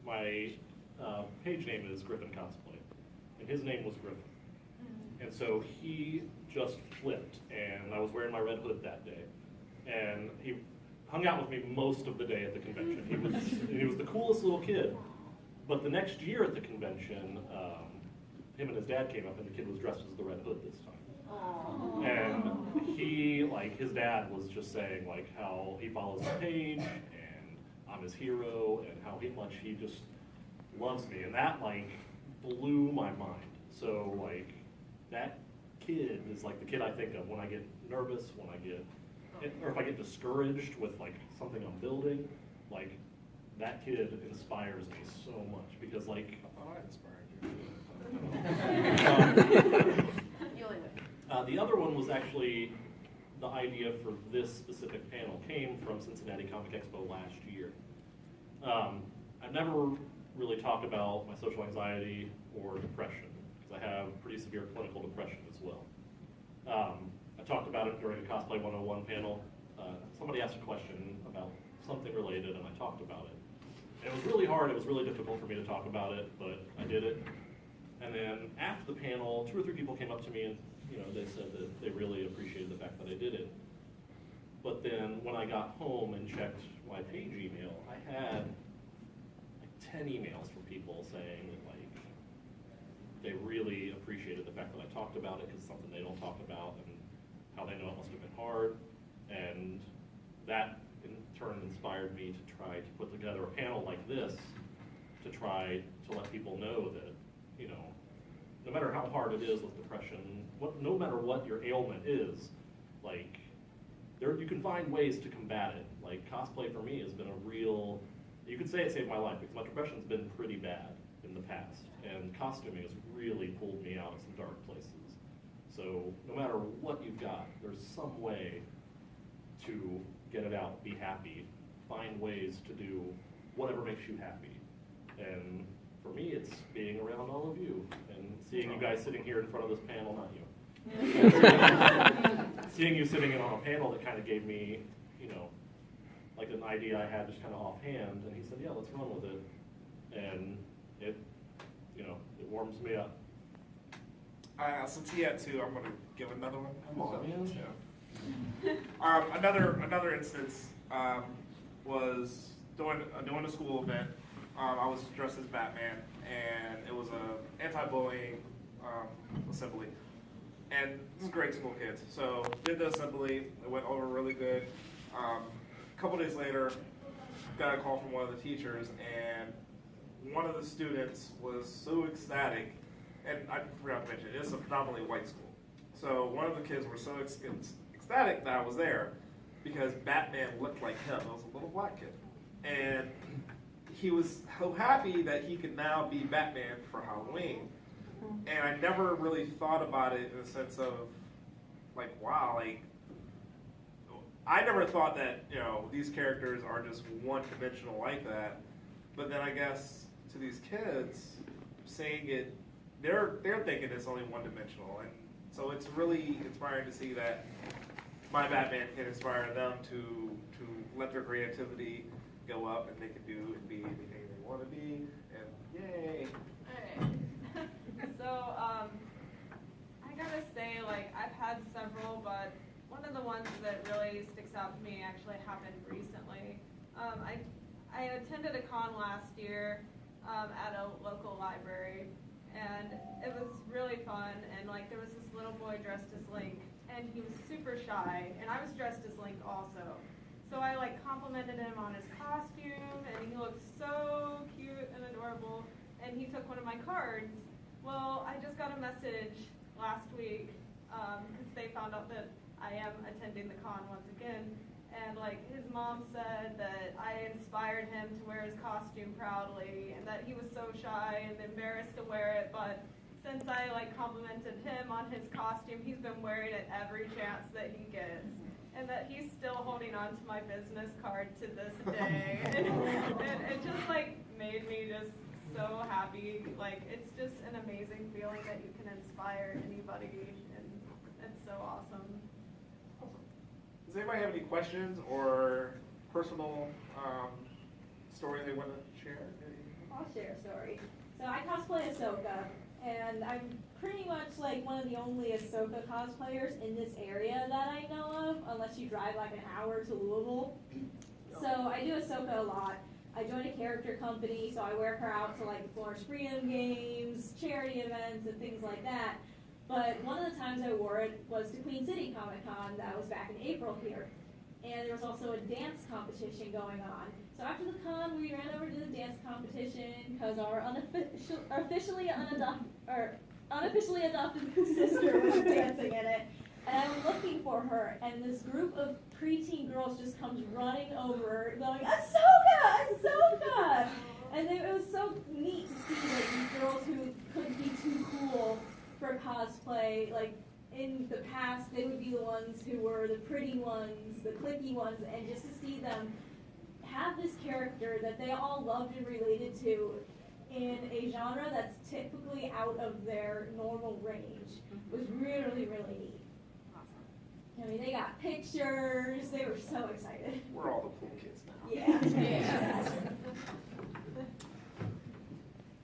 my page name is Griffin Cosplay, and his name was Griffin. And so he just flipped, and I was wearing my red hood that day, and he hung out with me most of the day at the convention. He was the coolest little kid. But the next year at the convention, him and his dad came up, and the kid was dressed as the Red Hood this time. Aww. And he, like, his dad was just saying, like, how he follows the page, and I'm his hero, and how much he just loves me. And that, like, blew my mind. So, like, that kid is, like, the kid I think of when I get nervous, when I get, or if I get discouraged with, like, something I'm building. Like, that kid inspires me so much, because, like, I inspired you. The other one was actually, the idea for this specific panel came from Cincinnati Comic Expo last year. I've never really talked about my social anxiety or depression, because I have pretty severe clinical depression as well. I talked about it during the Cosplay 101 panel. Somebody asked a question about something related, and I talked about it. And it was really hard, it was really difficult for me to talk about it, but I did it. And then after the panel, 2 or 3 people came up to me and they said that they really appreciated the fact that I did it. But then when I got home and checked my page email, I had like 10 emails from people saying that, like, they really appreciated the fact that I talked about it, because it's something they don't talk about, and how they know it must have been hard. And that in turn inspired me to try to put together a panel like this to try to let people know that, no matter how hard it is with depression, no matter what your ailment is, like, you can find ways to combat it. Like, cosplay for me has been a real, you could say it saved my life, because my depression's been pretty bad in the past, and costuming has really pulled me out of some dark places. So no matter what you've got, there's some way to get it out, be happy, find ways to do whatever makes you happy. And for me, it's being around all of you and seeing you guys sitting here in front of this panel, not you. Seeing you sitting in on a panel that kind of gave me, like an idea I had just kind of offhand, and he said, yeah, let's run with it. And it warms me up. Since he had 2, I'm going to give another one. Come on, man. Yeah. Another instance was doing a school event. I was dressed as Batman, and it was a anti-bullying assembly. And this is grade school kids. So did the assembly, it went over really good. A couple days later, got a call from one of the teachers, and one of the students was so ecstatic, and I forgot to mention, it's a predominantly white school. So one of the kids were so ecstatic that I was there, because Batman looked like him. I was a little black kid. And he was so happy that he could now be Batman for Halloween. And I never really thought about it in the sense of, like, wow, like, I never thought that, these characters are just one-dimensional like that. But then I guess to these kids, seeing it, they're thinking it's only one-dimensional. And so it's really inspiring to see that my Batman can inspire them to let their creativity go up, and they can do and be anything they want to be, and yay! Alright. So, I gotta say, like, I've had several, but one of the ones that really sticks out to me actually happened recently. I attended a con last year at a local library, and it was really fun, and, like, there was this little boy dressed as Link, and he was super shy, and I was dressed as Link also. So I, like, complimented him on his costume, and he looked so cute and adorable, and he took one of my cards. Well, I just got a message last week, because they found out that I am attending the con once again, and, like, his mom said that I inspired him to wear his costume proudly, and that he was so shy and embarrassed to wear it, but since I, like, complimented him on his costume, he's been wearing it every chance that he gets. And that he's still holding on to my business card to this day. and it just, like, made me just so happy. Like, it's just an amazing feeling that you can inspire anybody, and it's so awesome. Does anybody have any questions or personal story they want to share? I'll I'll share a story. So I cosplay Ahsoka, and I'm pretty much like one of the only Ahsoka cosplayers in this area that I know of, unless you drive like an hour to Louisville. So I do Ahsoka a lot. I joined a character company, so I wear her out to like the Florence Freedom Games, charity events, and things like that. But one of the times I wore it was to Queen City Comic Con that was back in April here. And there was also a dance competition going on. So after the con, we ran over to the dance competition because our unofficially adopted sister was dancing in it. And I'm looking for her, and this group of preteen girls just comes running over, going, Ahsoka! Ahsoka! And it was so neat to see like these girls who couldn't be too cool for cosplay. Like in the past, they would be the ones who were the pretty ones, the cliquey ones, and just to see them have this character that they all loved and related to in a genre that's typically out of their normal range was really, really neat. I mean, they got pictures. They were so excited. We're all the cool kids now.